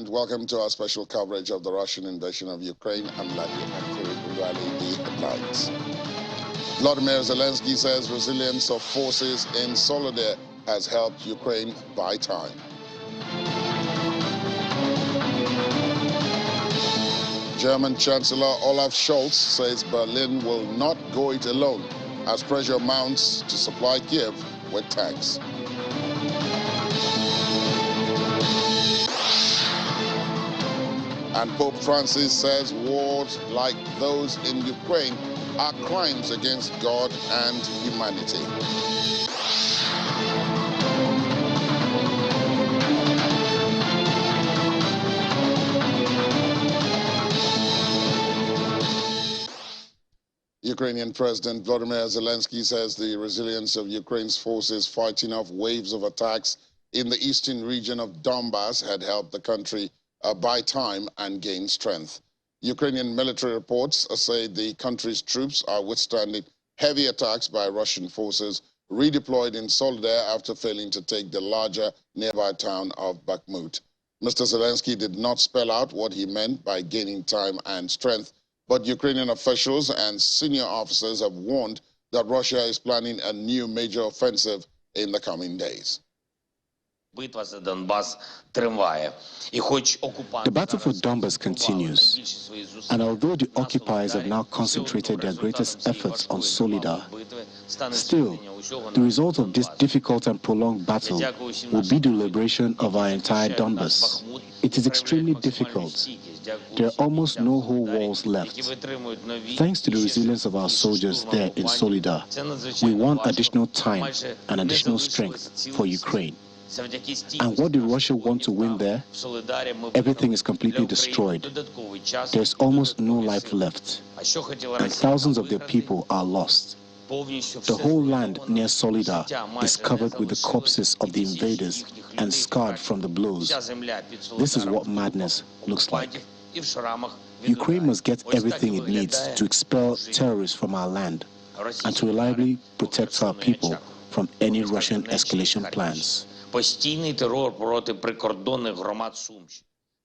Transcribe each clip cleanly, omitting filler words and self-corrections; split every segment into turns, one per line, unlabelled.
and welcome to our special coverage of the Russian invasion of Ukraine. I'm Lucky and rally the headlines. Vladimir Zelensky says resilience of forces in Soledar has helped Ukraine buy time. German Chancellor Olaf Scholz says Berlin will not go it alone as pressure mounts to supply Kyiv with tanks. And Pope Francis says wars like those in Ukraine are crimes against God and humanity. Ukrainian President Volodymyr Zelensky says the resilience of Ukraine's forces fighting off waves of attacks in the eastern region of Donbass had helped the country buy time and gain strength. Ukrainian military reports say the country's troops are withstanding heavy attacks by Russian forces redeployed in Soledar after failing to take the larger nearby town of Bakhmut. Mr. Zelensky did not spell out what he meant by gaining time and strength, but Ukrainian officials and senior officers have warned that Russia is planning a new major offensive in the coming days.
The battle for Donbass continues, and although the occupiers have now concentrated their greatest efforts on Soledar, still, the result of this difficult and prolonged battle will be the liberation of our entire Donbass. It is extremely difficult. There are almost no whole walls left. Thanks to the resilience of our soldiers there in Soledar, we want additional time and additional strength for Ukraine. And what did Russia want to win there? Everything is completely destroyed. There's almost no life left, and thousands of their people are lost. The whole land near Soledar is covered with the corpses of the invaders and scarred from the blows. This is what madness looks like. Ukraine must get everything it needs to expel terrorists from our land and to reliably protect our people from any Russian escalation plans.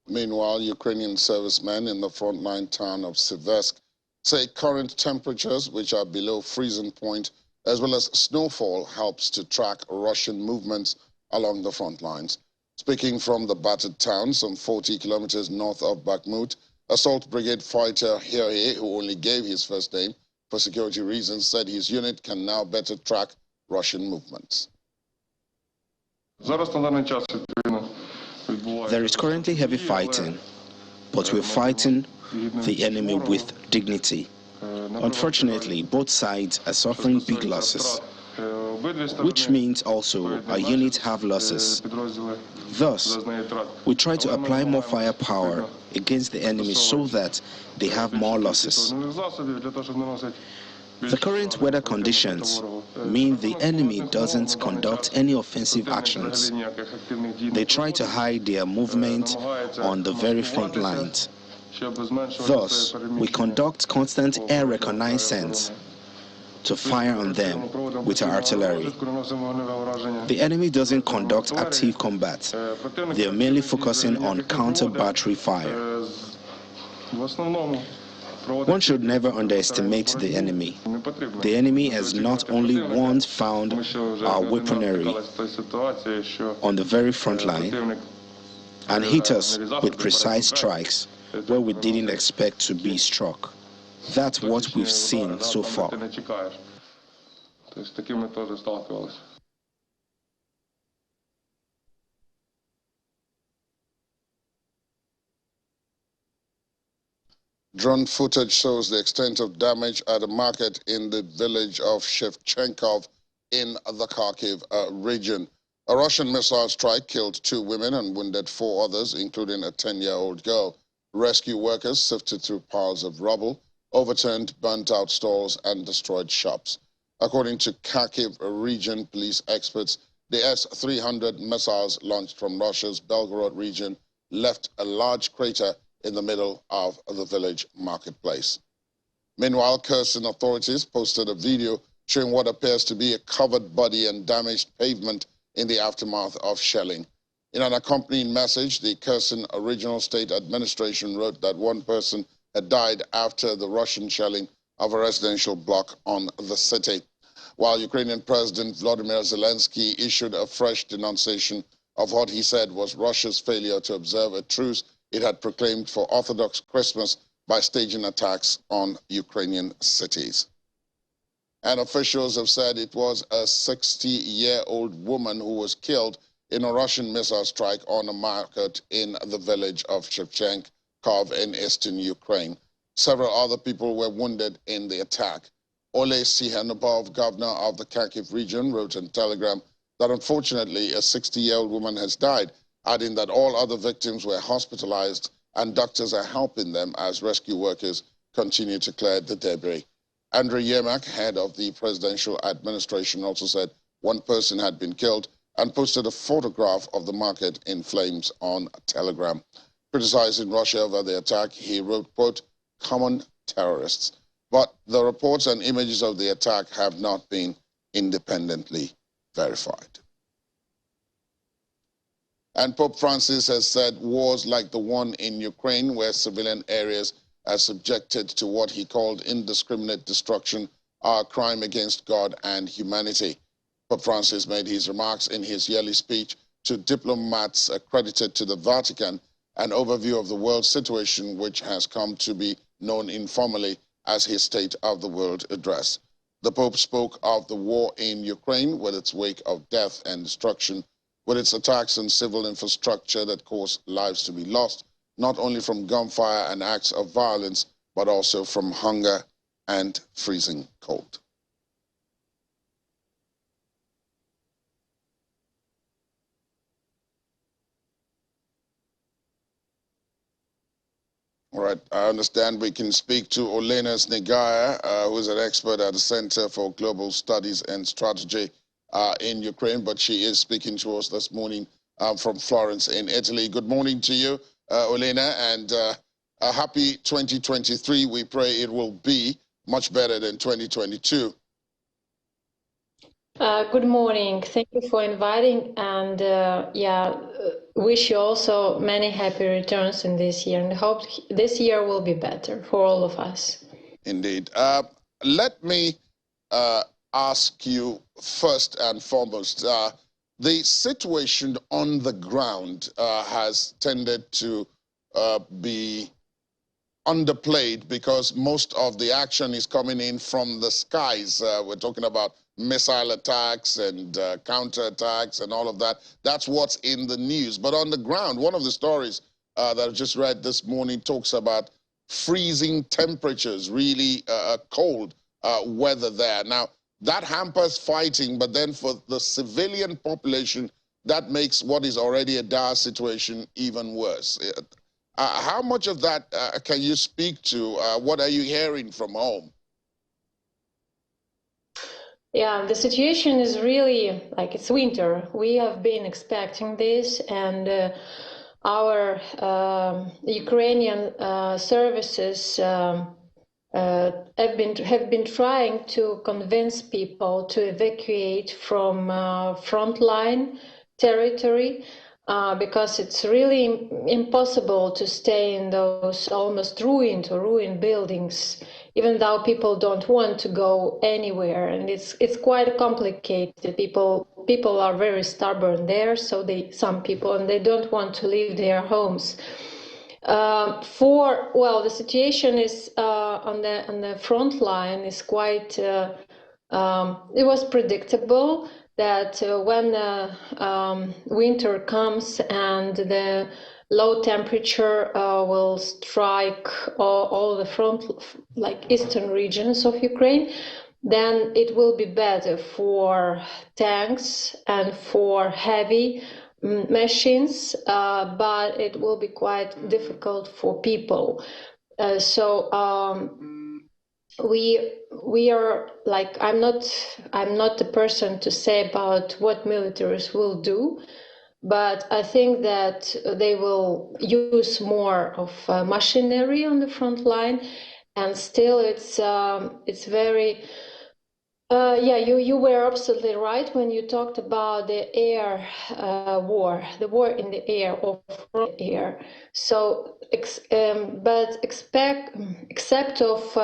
Meanwhile, Ukrainian servicemen in the frontline town of Siversk say current temperatures, which are below freezing point, as well as snowfall, helps to track Russian movements along the front lines. Speaking from the battered town, some 40 kilometers north of Bakhmut, Assault Brigade fighter Here, who only gave his first name for security reasons, said his unit can now better track Russian movements.
There is currently heavy fighting, but we're fighting the enemy with dignity. Unfortunately, both sides are suffering big losses, which means also our units have losses. Thus, we try to apply more firepower against the enemy so that they have more losses. The current weather conditions mean the enemy doesn't conduct any offensive actions. They try to hide their movement on the very front lines. Thus, we conduct constant air reconnaissance to fire on them with our artillery. The enemy doesn't conduct active combat. They are mainly focusing on counter-battery fire. One should never underestimate the enemy. The enemy has not only once found our weaponry on the very front line and hit us with precise strikes where we didn't expect to be struck. That's what we've seen so far.
Drone footage shows the extent of damage at a market in the village of Shevchenkov in the Kyiv region. A Russian missile strike killed 2 women and wounded 4 others, including a 10-year-old girl. Rescue workers sifted through piles of rubble, overturned burnt-out stalls, and destroyed shops. According to Kyiv region police experts, the S-300 missiles launched from Russia's Belgorod region left a large crater in the middle of the village marketplace. Meanwhile, Kherson authorities posted a video showing what appears to be a covered body and damaged pavement in the aftermath of shelling. In an accompanying message, the Kherson Regional State Administration wrote that one person had died after the Russian shelling of a residential block on the city, while Ukrainian President Volodymyr Zelensky issued a fresh denunciation of what he said was Russia's failure to observe a truce it had proclaimed for Orthodox Christmas by staging attacks on Ukrainian cities. And officials have said it was a 60-year-old woman who was killed in a Russian missile strike on a market in the village of Shevchenkov in eastern Ukraine. Several other people were wounded in the attack. Ole Sihanobov, governor of the Kyiv region, wrote in Telegram that unfortunately a 60-year-old woman has died, adding that all other victims were hospitalized and doctors are helping them as rescue workers continue to clear the debris. Andriy Yermak, head of the presidential administration, also said one person had been killed and posted a photograph of the market in flames on Telegram. Criticizing Russia over the attack, he wrote, quote, "common terrorists." But the reports and images of the attack have not been independently verified. And Pope Francis has said wars like the one in Ukraine, where civilian areas are subjected to what he called indiscriminate destruction, are a crime against God and humanity. Pope Francis made his remarks in his yearly speech to diplomats accredited to the Vatican, an overview of the world situation which has come to be known informally as his State of the World address. The Pope spoke of the war in Ukraine with its wake of death and destruction, with its attacks on civil infrastructure that caused lives to be lost, not only from gunfire and acts of violence, but also from hunger and freezing cold. All right, I understand we can speak to Olena Snegaya, who is an expert at the Center for Global Studies and Strategy in Ukraine, but she is speaking to us this morning from Florence in Italy. Good morning to you, Olena, and a happy 2023. We pray it will be much better than 2022.
Good morning. Thank you for inviting, and wish you also many happy returns in this year, and hope this year will be better for all of us.
Indeed. Let me ask you first and foremost, the situation on the ground has tended to be underplayed because most of the action is coming in from the skies. We're talking about missile attacks and counterattacks and all of that. That's what's in the news. But on the ground, one of the stories that I just read this morning talks about freezing temperatures, really cold weather there. Now, that hampers fighting, but then for the civilian population, that makes what is already a dire situation even worse. How much of that can you speak to? What are you hearing from home?
Yeah, the situation is really like it's winter. We have been expecting this, and our Ukrainian services have been trying to convince people to evacuate from frontline territory. Because it's really impossible to stay in those almost ruined buildings, even though people don't want to go anywhere, and it's quite complicated. People are very stubborn there, so some people they don't want to leave their homes. The situation is on the front line is quite. It was predictable that when winter comes and the low temperature will strike all the eastern regions of Ukraine, then it will be better for tanks and for heavy machines, but it will be quite difficult for people. We are like I'm not the person to say about what militaries will do, but I think that they will use more of machinery on the front line, and still it's very Yeah, you were absolutely right when you talked about the air war, the war in the air, or from the air. So, but except of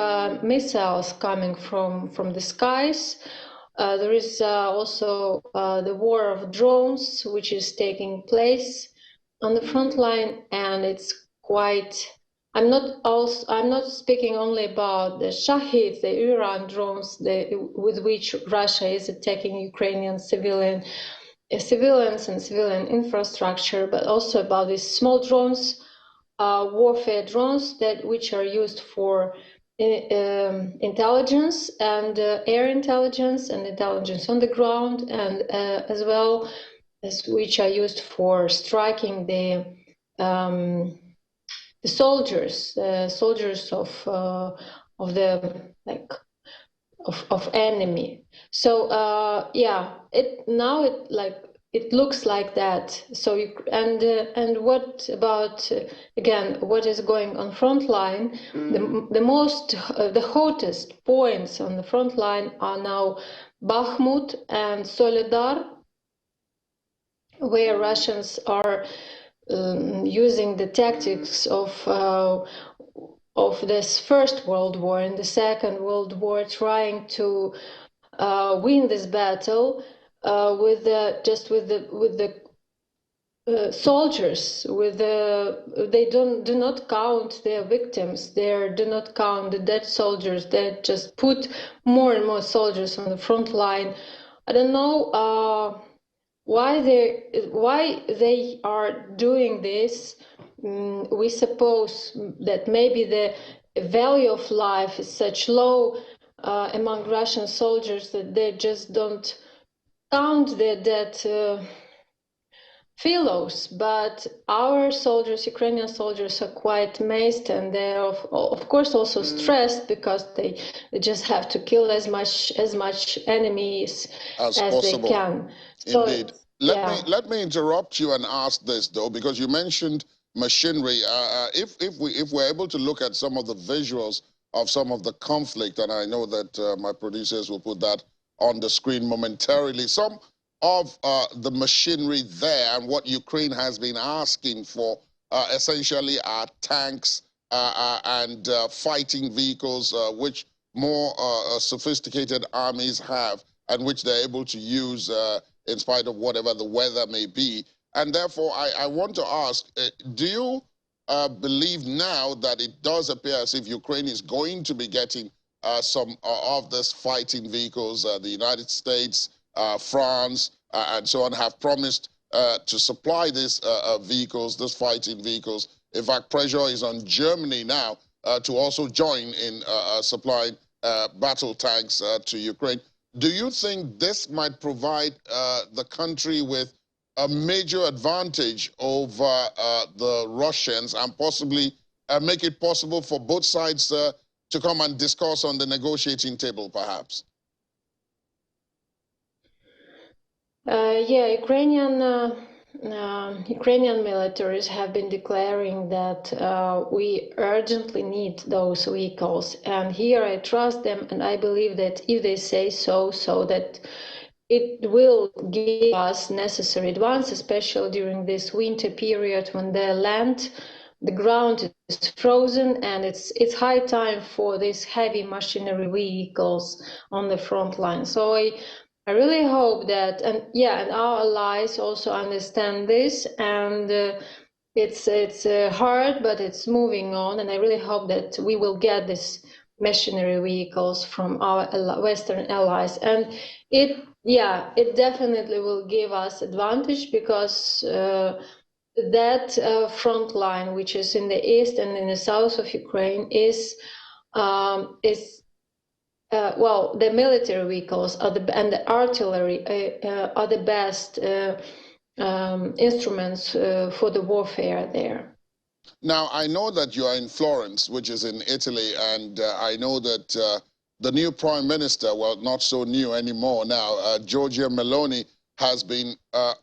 missiles coming from the skies, there is also the war of drones, which is taking place on the front line, and it's quite. I'm not speaking only about the Shahed, the Iran drones, with which Russia is attacking Ukrainian civilians and civilian infrastructure, but also about these small drones, warfare drones which are used for intelligence and air intelligence and intelligence on the ground, and as well as which are used for striking the soldiers of the of enemy. So yeah, it looks like that. So and what about again what is going on front line? The hottest points on the front line are now Bakhmut and Soledar, where Russians are using the tactics of this First World War and the Second World War, trying to win this battle with the soldiers. They do not count their victims. They do not count the dead soldiers. They just put more and more soldiers on the front line. I don't know why they are doing this. We suppose that maybe the value of life is such low among Russian soldiers that they just don't count their dead fellows. But our soldiers, Ukrainian soldiers, are quite amazed, and they're of course also stressed because they just have to kill as much enemies as they can.
Indeed. So, let me interrupt you and ask this though, because you mentioned machinery. If we're able to look at some of the visuals of some of the conflict, and I know that my producers will put that on the screen momentarily, some of the machinery there and what Ukraine has been asking for essentially are tanks and fighting vehicles, which more sophisticated armies have and which they're able to use in spite of whatever the weather may be. And therefore, I want to ask, do you believe now that it does appear as if Ukraine is going to be getting some of these fighting vehicles? The United States, France, and so on have promised to supply these vehicles, these fighting vehicles. In fact, pressure is on Germany now to also join in supplying battle tanks to Ukraine. Do you think this might provide the country with a major advantage over the Russians and possibly make it possible for both sides to come and discuss on the negotiating table, perhaps?
Yeah, Ukrainian militaries have been declaring that we urgently need those vehicles, and here I trust them, and I believe that if they say so that it will give us necessary advance, especially during this winter period when the ground is frozen, and it's high time for these heavy machinery vehicles on the front line. So I really hope that, and our allies also understand this, and it's hard, but it's moving on, and I really hope that we will get this machinery vehicles from our Western allies, and it definitely will give us advantage, because that front line, which is in the east and in the south of Ukraine, is well, the military vehicles and the artillery are the best instruments for the warfare there.
Now, I know that you are in Florence, which is in Italy, and I know that the new prime minister, well, not so new anymore now, Giorgia Meloni, has been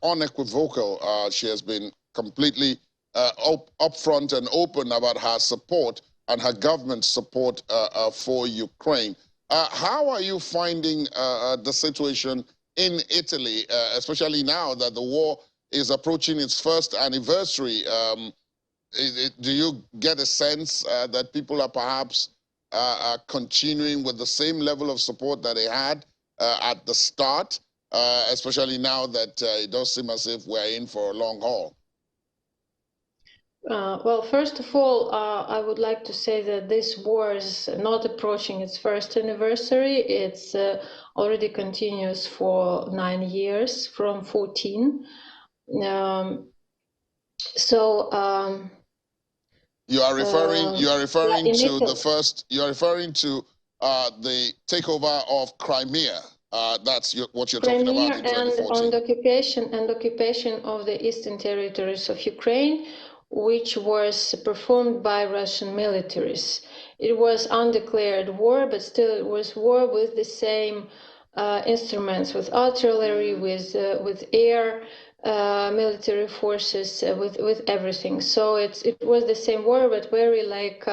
unequivocal. She has been completely upfront and open about her support and her government's support for Ukraine. How are you finding the situation in Italy, especially now that the war is approaching its first anniversary? Do you get a sense that people are perhaps continuing with the same level of support that they had at the start, especially now that it does seem as if we're in for a long haul?
Well, first of all, I would like to say that this war is not approaching its first anniversary. It's already continues for 9 years from 14.
You are referring to the first. You are referring to the takeover of Crimea. That's what you're talking about in 2014.
And occupation of the eastern territories of Ukraine, which was performed by Russian militaries. It was undeclared war, but still it was war with the same instruments, with artillery, with air. Military forces, with everything. So it was the same war, but very like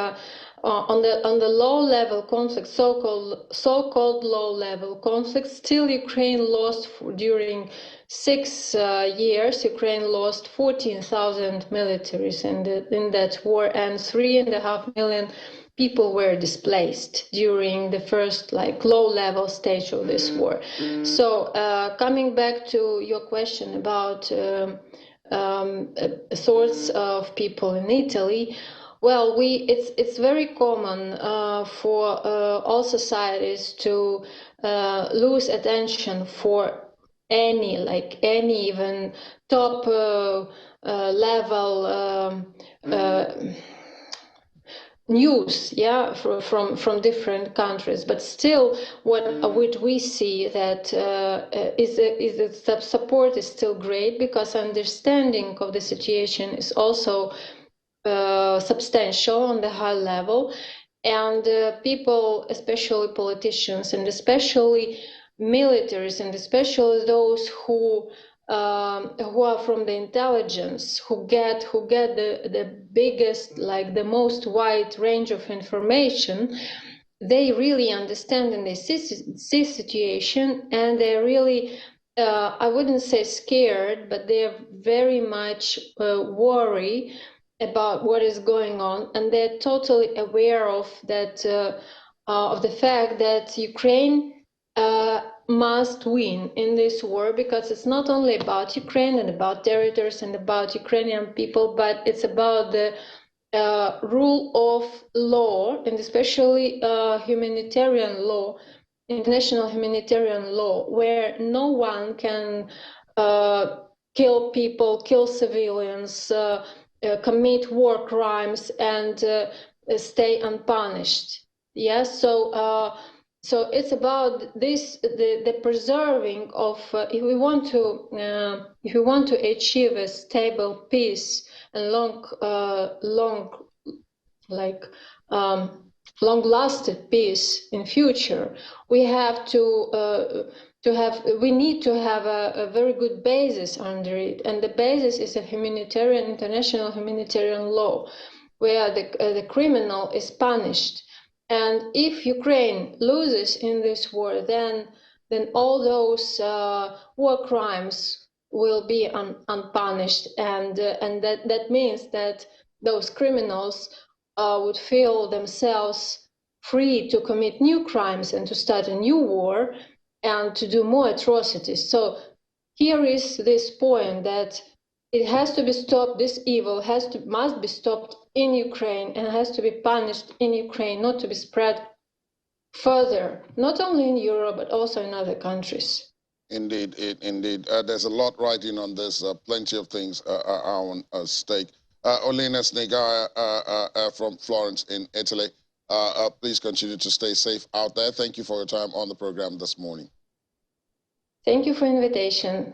on the low level conflict, so-called low level conflict. Still, Ukraine lost during 6 years. Ukraine lost 14,000 militaries in that war, and 3.5 million people were displaced during the first low-level stage of this war. So coming back to your question about thoughts of people in Italy, well, it's very common for all societies to lose attention for any even top level news, from different countries, but still, what we see that is that support is still great, because understanding of the situation is also substantial on the high level, and people, especially politicians, and especially militaries, and especially those who are from the intelligence, who get the biggest, the most wide range of information, they really understand and they see situation, and they're really, I wouldn't say scared, but they're very much worried about what is going on, and they're totally aware of that, of the fact that Ukraine must win in this war, because it's not only about Ukraine and about territories and about Ukrainian people, but it's about the rule of law, and especially humanitarian law, international humanitarian law, where no one can kill people, kill civilians, commit war crimes, and stay unpunished. Yes, so it's about this, the preserving of, if we want to achieve a stable peace and long-lasted peace in future, we need to have a very good basis under it, and the basis is a international humanitarian law, where the criminal is punished. And if Ukraine loses in this war, then all those war crimes will be unpunished, and that means that those criminals would feel themselves free to commit new crimes and to start a new war and to do more atrocities. So here is this point that it has to be stopped. This evil must be stopped in Ukraine, and has to be punished in Ukraine, not to be spread further, not only in Europe, but also in other countries.
Indeed, indeed. There's a lot writing on this. Plenty of things are on stake. Olena Snegaya from Florence in Italy. Please continue to stay safe out there. Thank you for your time on the program this morning.
Thank you for the invitation.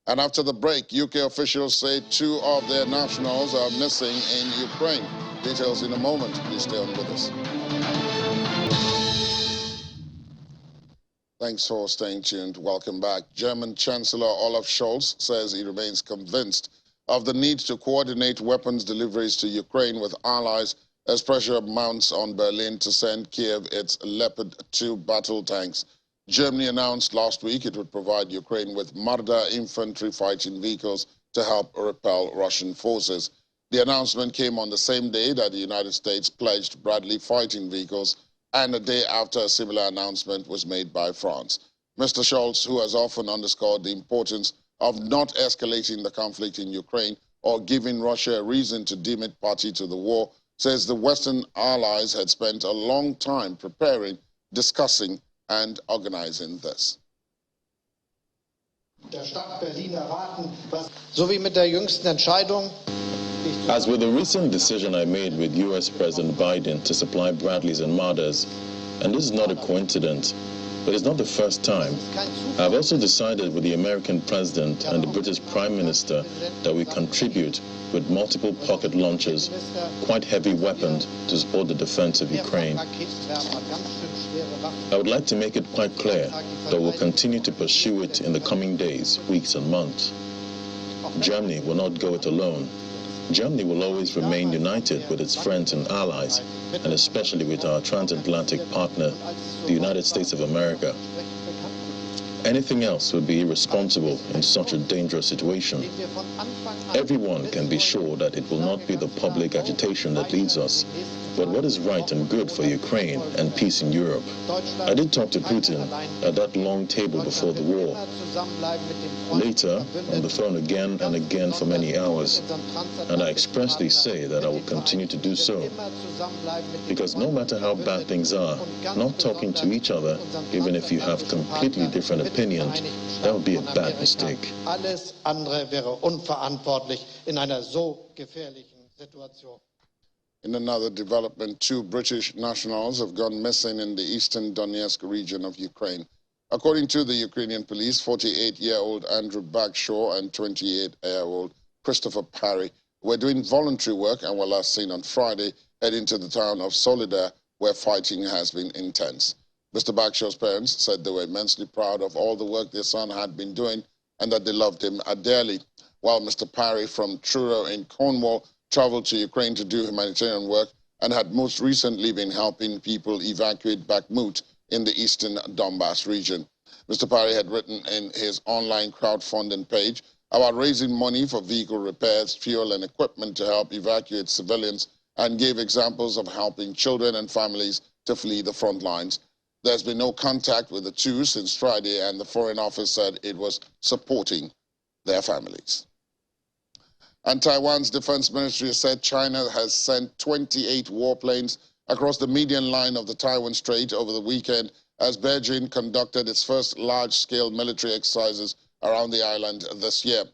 And after the break, UK officials say 2 of their nationals are missing in Ukraine. Details in a moment. Please stay on with us. Thanks for staying tuned. Welcome back. German Chancellor Olaf Scholz says he remains convinced of the need to coordinate weapons deliveries to Ukraine with allies as pressure mounts on Berlin to send Kyiv its Leopard 2 battle tanks. Germany announced last week it would provide Ukraine with Marder infantry fighting vehicles to help repel Russian forces. The announcement came on the same day that the United States pledged Bradley fighting vehicles, and a day after a similar announcement was made by France. Mr. Scholz, who has often underscored the importance of not escalating the conflict in Ukraine or giving Russia a reason to deem it party to the war, says the Western allies had spent a long time preparing, discussing, and organizing this.
As with the recent decision I made with US President Biden to supply Bradleys and Marders, and this is not a coincidence, but it's not the first time, I've also decided with the American President and the British Prime Minister that we contribute with multiple pocket launchers, quite heavy weapons to support the defense of Ukraine. I would like to make it quite clear that we'll continue to pursue it in the coming days, weeks and months. Germany will not go it alone. Germany will always remain united with its friends and allies, and especially with our transatlantic partner, the United States of America. Anything else would be irresponsible in such a dangerous situation. Everyone can be sure that it will not be the public agitation that leads us, but what is right and good for Ukraine and peace in Europe. I did talk to Putin at that long table before the war. Later, on the phone again and again for many hours, and I expressly say that I will continue to do so. Because no matter how bad things are, not talking to each other, even if you have completely different opinions, that would be a bad mistake.
Alles andere wäre unverantwortlich in einer so gefährlichen Situation.
In another development, 2 British nationals have gone missing in the eastern Donetsk region of Ukraine. According to the Ukrainian police, 48-year-old Andrew Bagshaw and 28-year-old Christopher Parry were doing voluntary work and were last seen on Friday heading to the town of Solidar, where fighting has been intense. Mr. Bagshaw's parents said they were immensely proud of all the work their son had been doing and that they loved him dearly. While Mr. Parry from Truro in Cornwall traveled to Ukraine to do humanitarian work and had most recently been helping people evacuate Bakhmut in the eastern Donbass region. Mr. Parry had written in his online crowdfunding page about raising money for vehicle repairs, fuel, and equipment to help evacuate civilians, and gave examples of helping children and families to flee the front lines. There's been no contact with the two since Friday, and the Foreign Office said it was supporting their families. And Taiwan's defense ministry said China has sent 28 warplanes across the median line of the Taiwan Strait over the weekend as Beijing conducted its first large-scale military exercises around the island this year.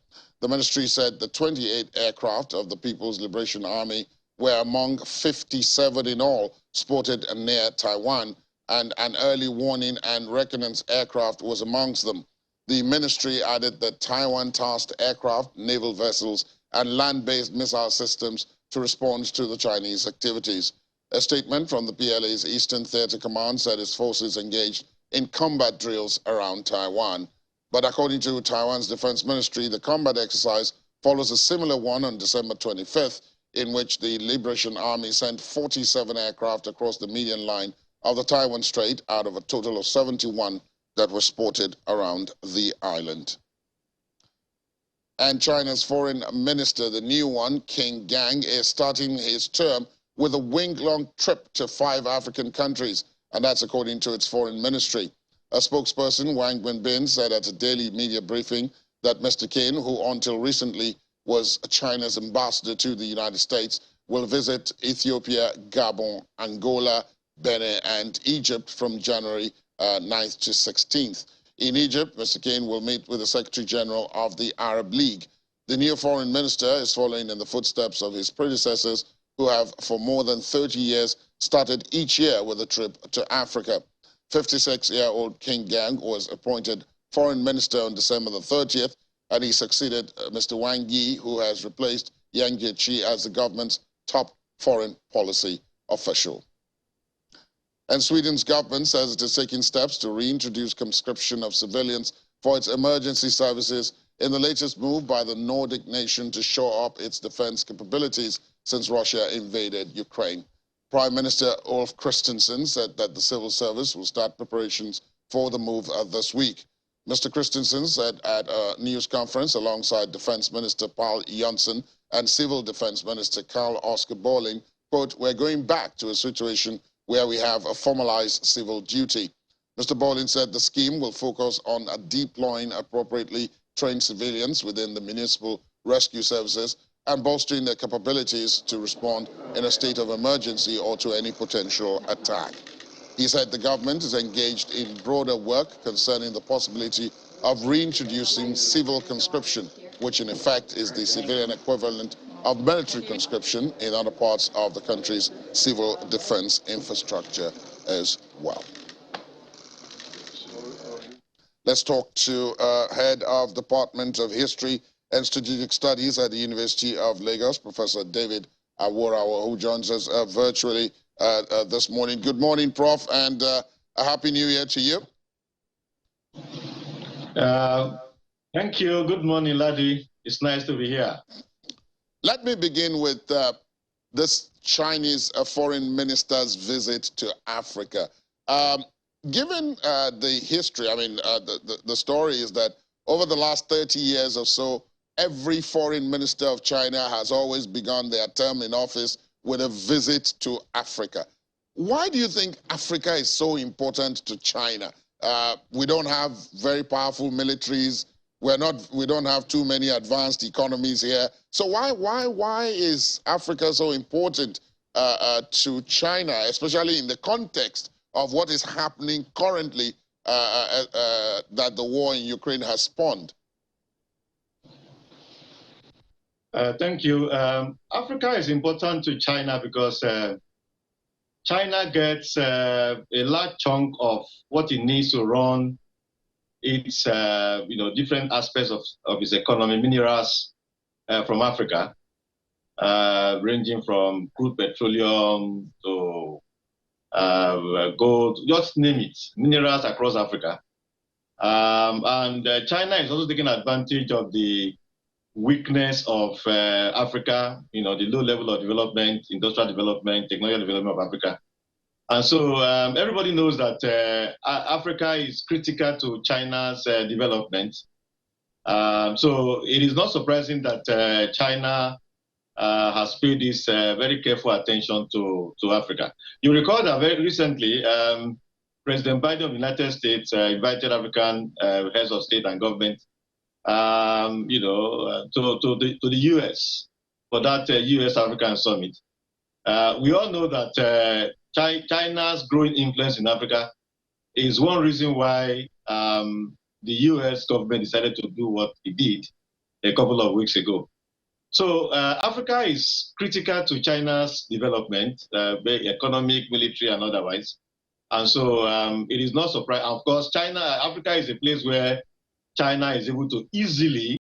The ministry said the 28 aircraft of the People's Liberation Army were among 57 in all spotted near Taiwan, and an early warning and reconnaissance aircraft was amongst them. The ministry added that Taiwan tasked aircraft, naval vessels, and land-based missile systems to respond to the Chinese activities. A statement from the PLA's Eastern Theater Command said its forces engaged in combat drills around Taiwan. But according to Taiwan's defense ministry, the combat exercise follows a similar one on December 25th, in which the Liberation Army sent 47 aircraft across the median line of the Taiwan Strait out of a total of 71 that were spotted around the island. And China's foreign minister, the new one, King Gang, is starting his term with a week-long trip to 5 African countries, and that's according to its foreign ministry. A spokesperson, Wang Wenbin, said at a daily media briefing that Mr. King, who until recently was China's ambassador to the United States, will visit Ethiopia, Gabon, Angola, Benin, and Egypt from January 9th to 16th. In Egypt, Mr. Kane will meet with the Secretary General of the Arab League. The new foreign minister is following in the footsteps of his predecessors, who have for more than 30 years started each year with a trip to Africa. 56-year-old King Gang was appointed foreign minister on December the 30th, and he succeeded Mr. Wang Yi, who has replaced Yang Jiechi as the government's top foreign policy official. And Sweden's government says it is taking steps to reintroduce conscription of civilians for its emergency services in the latest move by the Nordic nation to shore up its defense capabilities since Russia invaded Ukraine. Prime Minister Ulf Christensen said that the civil service will start preparations for the move this week. Mr. Christensen said at a news conference alongside Defense Minister Paul Janssen and Civil Defense Minister Carl Oscar Bolling, quote, "We're going back to a situation where we have a formalized civil duty." Mr. Bolling said the scheme will focus on deploying appropriately trained civilians within the municipal rescue services and bolstering their capabilities to respond in a state of emergency or to any potential attack. He said the government is engaged in broader work concerning the possibility of reintroducing civil conscription, which in effect is the civilian equivalent of military conscription in other parts of the country's civil defense infrastructure as well. Let's talk to Head of Department of History and Strategic Studies at the University of Lagos, Professor David Aworawo, who joins us virtually this morning. Good morning, Prof, and a Happy New Year to you.
Thank you. Good morning, Ladi. It's nice to be here.
Let me begin with this Chinese foreign minister's visit to Africa. Given the history, I mean, the story is that over the last 30 years or so, every foreign minister of China has always begun their term in office with a visit to Africa. Why do you think Africa is so important to China? We don't have very powerful militaries. We don't have too many advanced economies here. So why is Africa so important to China, especially in the context of what is happening currently that the war in Ukraine has spawned?
Thank you. Africa is important to China because China gets a large chunk of what it needs to run its different aspects of its economy, minerals from Africa, ranging from crude petroleum to gold, just name it, minerals across Africa. And China is also taking advantage of the weakness of Africa, the low level of development, industrial development, technological development of Africa. And so everybody knows that Africa is critical to China's development. So it is not surprising that China has paid this very careful attention to Africa. You recall that very recently, President Biden of the United States invited African heads of state and government to the U.S. for that U.S.-African summit. We all know that China's growing influence in Africa is one reason why the U.S. government decided to do what it did a couple of weeks ago. So Africa is critical to China's development, economic, military, and otherwise. And so it is not surprising. Of course, Africa is a place where China is able to easily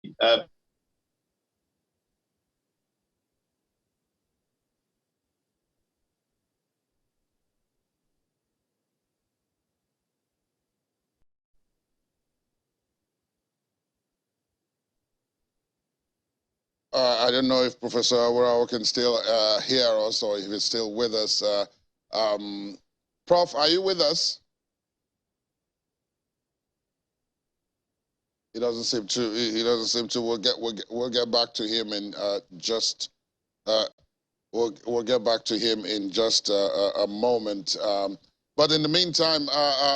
I don't know if Professor Aworawo can still hear us or if he's still with us. Prof, are you with us? He doesn't seem to. He doesn't seem to. We'll get back to him in just. We'll get back to him in just a moment. But in the meantime,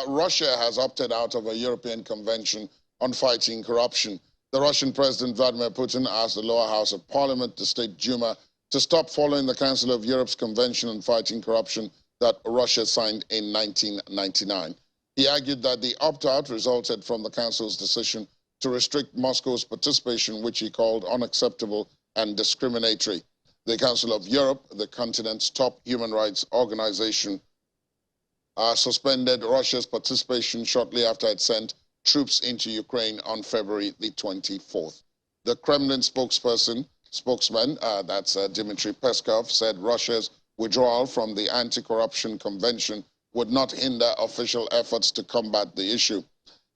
Russia has opted out of a European Convention on Fighting Corruption. The Russian President Vladimir Putin asked the lower house of parliament, the State Duma, to stop following the Council of Europe's Convention on Fighting Corruption that Russia signed in 1999. He argued that the opt-out resulted from the Council's decision to restrict Moscow's participation, which he called unacceptable and discriminatory. The Council of Europe, the continent's top human rights organization, suspended Russia's participation shortly after it sent troops into Ukraine on February the 24th. The Kremlin spokesman, that's Dmitry Peskov, said Russia's withdrawal from the Anti-Corruption Convention would not hinder official efforts to combat the issue.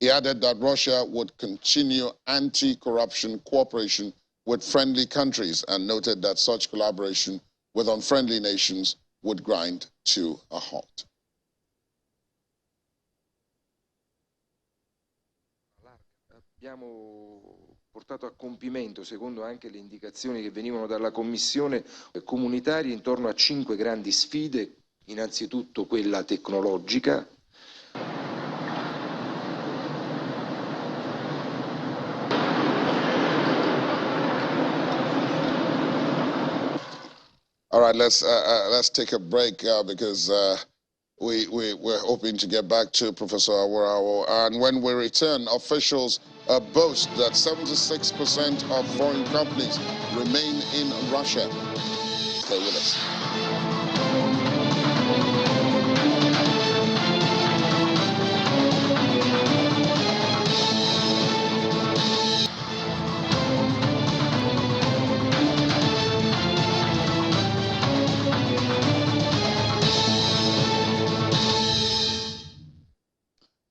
He added that Russia would continue anti-corruption cooperation with friendly countries and noted that such collaboration with unfriendly nations would grind to a halt.
Abbiamo portato a compimento, secondo anche le indicazioni che venivano dalla Commissione comunitaria, intorno a 5 grandi sfide, innanzitutto quella tecnologica.
All right, let's take a break because we're hoping to get back to Professor Awarawo. And when we return, officials boast that 76% of foreign companies remain in Russia. Stay with us.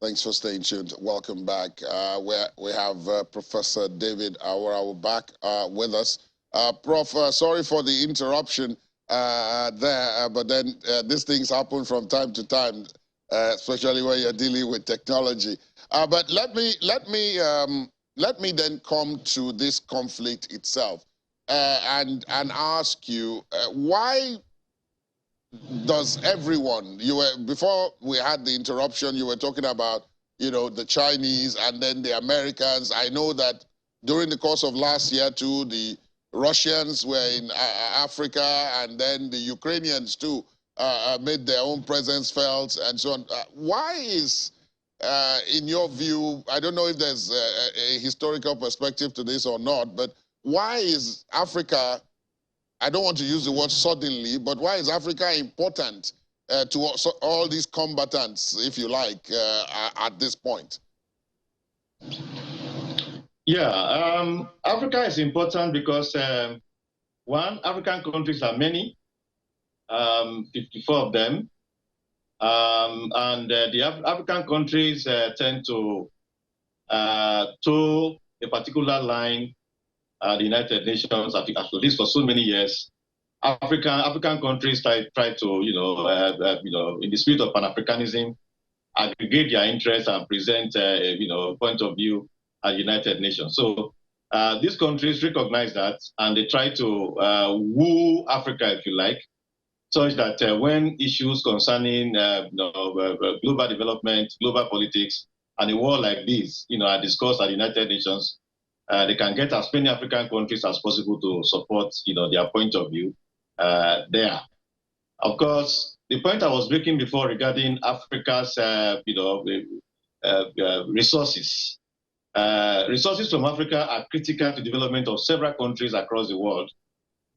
Thanks for staying tuned. Welcome back. We have Professor David Awarawo back with us. Prof, sorry for the interruption there, but then these things happen from time to time, especially when you're dealing with technology. But let me then come to this conflict itself and ask you why does everyone, before we had the interruption, you were talking about, the Chinese and then the Americans. I know that during the course of last year too, the Russians were in Africa, and then the Ukrainians too made their own presence felt and so on. Why is, in your view, I don't know if there's a historical perspective to this or not, but why is Africa, I don't want to use the word suddenly, but why is Africa important to all these combatants, if you like, at this point?
Yeah, Africa is important because, one, African countries are many, 54 of them, and the African countries tend to toe a particular line. The United Nations, at least for so many years, African countries try to, in the spirit of Pan-Africanism, aggregate their interests and present, point of view at the United Nations. So these countries recognize that, and they try to woo Africa, if you like, such that when issues concerning global development, global politics, and a war like this, are discussed at the United Nations, they can get as many African countries as possible to support, their point of view there. Of course, the point I was making before regarding Africa's, resources. Resources from Africa are critical to development of several countries across the world,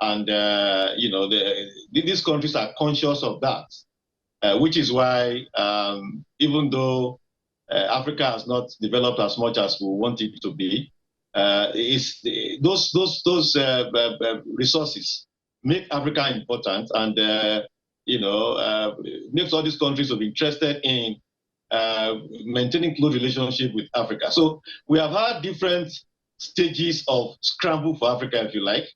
and these countries are conscious of that, which is why, even though Africa has not developed as much as we want it to be, those resources make Africa important, and makes all these countries to be interested in maintaining close relationship with Africa. So we have had different stages of scramble for Africa, if you like.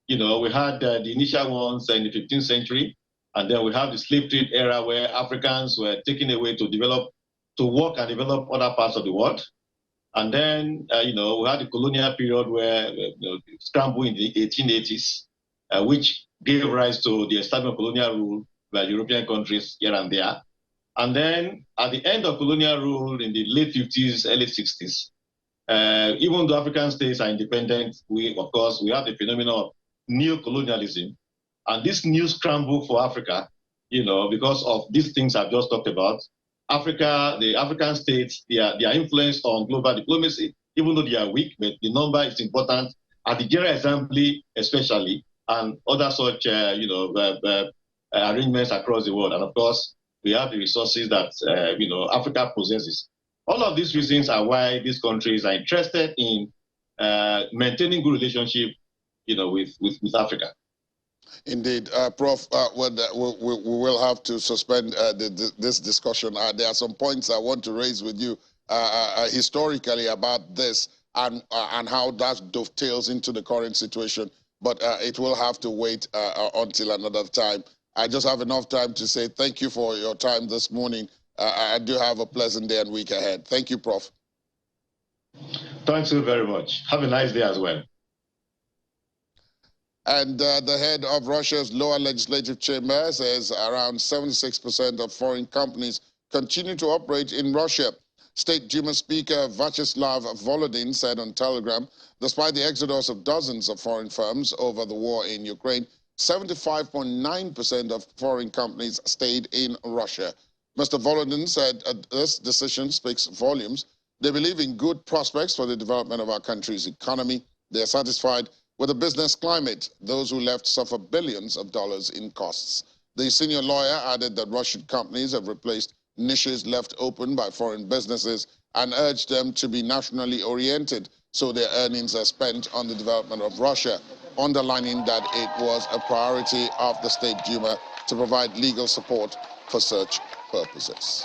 We had the initial ones in the 15th century, and then we have the slave trade era where Africans were taken away to work and develop other parts of the world. And then, we had the colonial period where scramble in the 1880s, which gave rise to the establishment of colonial rule by European countries here and there. And then, at the end of colonial rule in the late 50s, early 60s, even though African states are independent, we have the phenomenon of neo-colonialism. And this new scramble for Africa, because of these things I've just talked about, the African states, their influence on global diplomacy, even though they are weak, but the number is important, at the General Assembly especially, and other such, arrangements across the world. And of course, we have the resources that, Africa possesses. All of these reasons are why these countries are interested in maintaining good relationship, with Africa.
Indeed, Prof, we will have to suspend this discussion. There are some points I want to raise with you historically about this and how that dovetails into the current situation, but it will have to wait until another time. I just have enough time to say thank you for your time this morning. I do have a pleasant day and week ahead. Thank you, Prof.
Thanks you very much. Have a nice day as well.
And the head of Russia's lower legislative chamber says around 76% of foreign companies continue to operate in Russia. State Duma Speaker Vyacheslav Volodin said on Telegram, despite the exodus of dozens of foreign firms over the war in Ukraine, 75.9% of foreign companies stayed in Russia. Mr. Volodin said this decision speaks volumes. They believe in good prospects for the development of our country's economy. They are satisfied with the business climate. Those who left suffer billions of dollars in costs. The senior lawyer added that Russian companies have replaced niches left open by foreign businesses and urged them to be nationally oriented so their earnings are spent on the development of Russia, underlining that it was a priority of the State Duma to provide legal support for such purposes.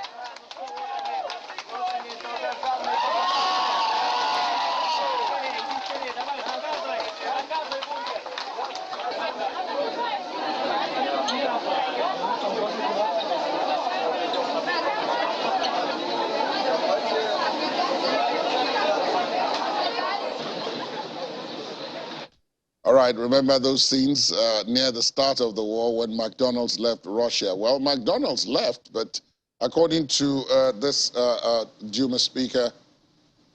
All right, remember those scenes near the start of the war when McDonald's left Russia? Well, McDonald's left, but according to this Duma speaker,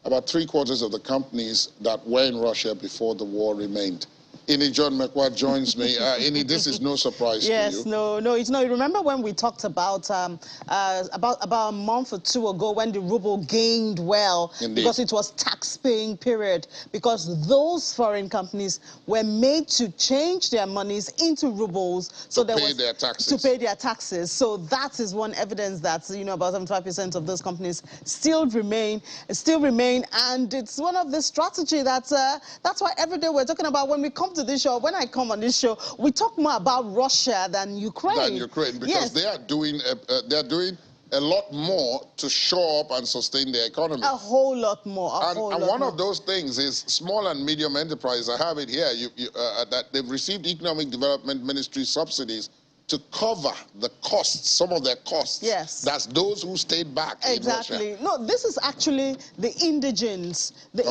about 3/4 of the companies that were in Russia before the war remained. Ini John McWat joins me. Ini, this is no surprise to you.
Yes, no, it's not. Remember when we talked about a month or two ago when the ruble gained well. Indeed. Because it was tax-paying period, because those foreign companies were made to change their monies into rubles so
to pay their taxes.
To pay their taxes. So that is one evidence that about 75% of those companies still remain, and it's one of the strategy that's why every day we're talking about when we come to this show. When I come on this show, we talk more about Russia than Ukraine.
Because
yes.
They are doing a lot more to shore up and sustain their economy.
A whole lot more.
And one of those things is small and medium enterprise. I have it here. That they've received Economic Development Ministry subsidies to cover the costs, some of their costs.
Yes.
That's those who stayed back
exactly.
in Russia.
No, this is actually the indigens. The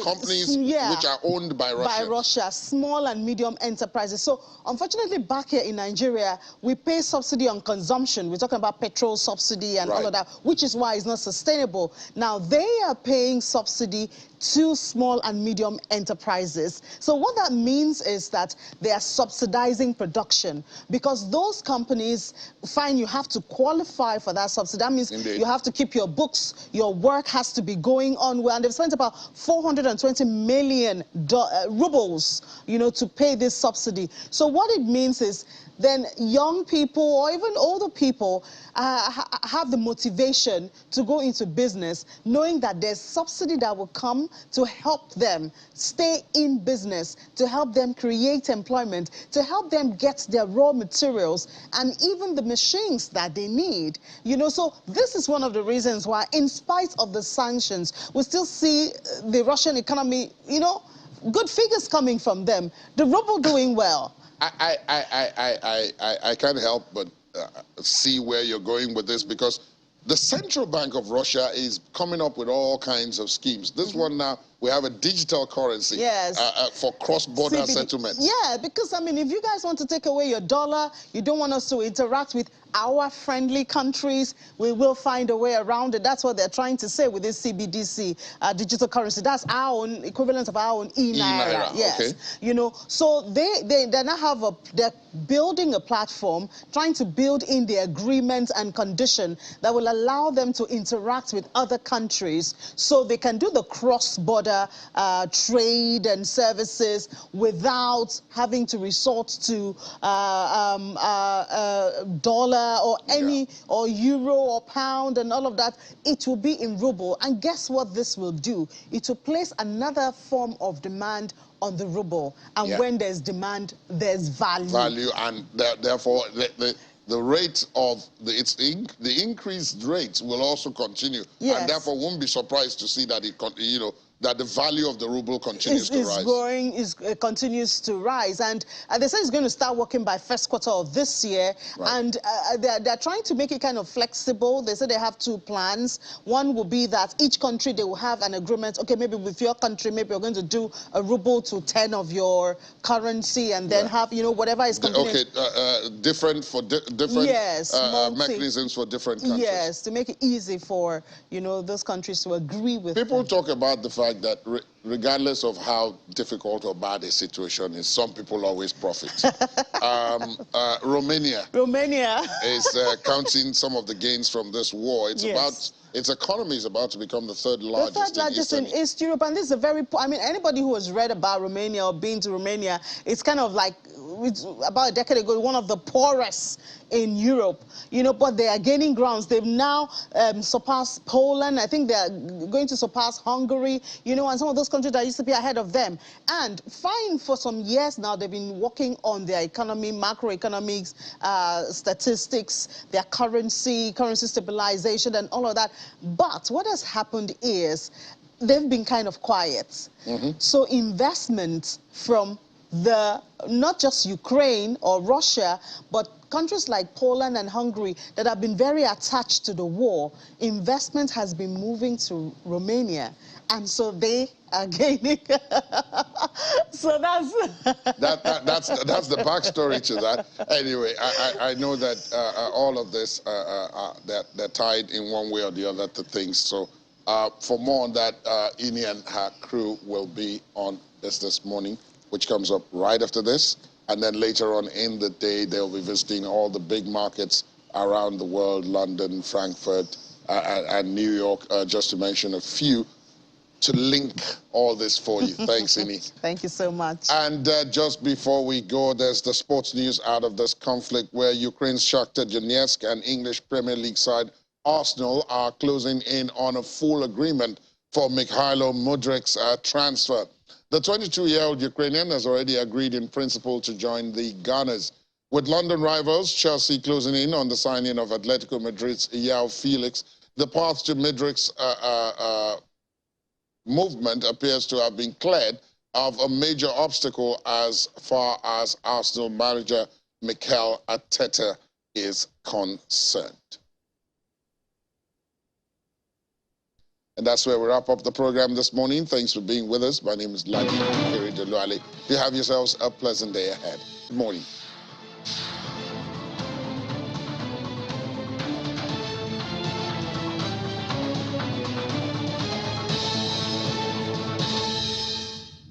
companies which are owned by Russia.
By Russia, small and medium enterprises. So, unfortunately, back here in Nigeria, we pay subsidy on consumption. We're talking about petrol subsidy and all of that, which is why it's not sustainable. Now, they are paying subsidy to small and medium enterprises. So what that means is that they are subsidizing production, because those companies find you have to qualify for that subsidy. That means Indeed. You have to keep your books, your work has to be going on well, and they've spent about 420 million rubles, to pay this subsidy. So what it means is then young people or even older people have the motivation to go into business, knowing that there's subsidy that will come to help them stay in business, to help them create employment, to help them get their raw materials and even the machines that they need. So this is one of the reasons why, in spite of the sanctions, we still see the Russian economy, good figures coming from them, the ruble doing well.
I can't help but see where you're going with this, because the Central Bank of Russia is coming up with all kinds of schemes. This one now, we have a digital currency for cross-border settlements.
Yeah, because, if you guys want to take away your dollar, you don't want us to interact with our friendly countries, we will find a way around it. That's what they're trying to say with this CBDC digital currency. That's our own equivalent of our own e-naira. Yes.
Okay.
So they now they're building a platform, trying to build in the agreements and condition that will allow them to interact with other countries so they can do the cross-border trade and services without having to resort to dollar or or euro or pound and all of that. It will be in ruble. And guess what this will do? It will place another form of demand on the ruble. And when there's demand, there's value.
And therefore the rate of the increased rates will also continue.
Yes.
And therefore won't be surprised to see that that the value of the ruble continues to rise.
Continues to rise. And they say it's going to start working by first quarter of this year. Right. And they're trying to make it kind of flexible. They say they have two plans. One will be that each country, they will have an agreement. Okay, maybe with your country, maybe you're going to do a ruble to 10 of your currency, and then have, you know, whatever is convenient.
Okay, different for different mechanisms for different countries.
Yes, to make it easy for, you know, those countries to agree with
People talk about the fact that regardless of how difficult or bad a situation is, some people always profit. Romania is counting some of the gains from this war. It's about, its economy is about to become the third largest
in East Europe. And this is a very, I mean, anybody who has read about Romania or been to Romania, it's kind of like, about a decade ago, one of the poorest in Europe, you know, but they are gaining grounds. They've now surpassed Poland. I think they're going to surpass Hungary, you know, and some of those countries that used to be ahead of them. And fine, for some years now, they've been working on their economy, macroeconomics, statistics, their currency stabilization, and all of that. But what has happened is they've been kind of quiet. So investment from not just Ukraine or Russia, but countries like Poland and Hungary that have been very attached to the war, investment has been moving to Romania, and so they are gaining. So that's
that's the backstory to that. Anyway, I know that all of this they're tied in one way or the other to things. So for more on that, Ini and her crew will be on this morning, which comes up right after this. And then later on in the day, they'll be visiting all the big markets around the world, London, Frankfurt, and New York, just to mention a few, to link all this for you. Thanks, Ini.
Thank you so much.
And just before we go, there's the sports news out of this conflict, where Ukraine's Shakhtar Donetsk and English Premier League side Arsenal are closing in on a full agreement for Mikhailo Mudrik's transfer. The 22-year-old Ukrainian has already agreed in principle to join the Gunners. With London rivals Chelsea closing in on the signing of Atletico Madrid's João Felix, the path to Mudrik's movement appears to have been cleared of a major obstacle as far as Arsenal manager Mikel Arteta is concerned. And that's where we wrap up the program this morning. Thanks for being with us. My name is Ladi Kiri Deluale. You have yourselves a pleasant day ahead. Good morning.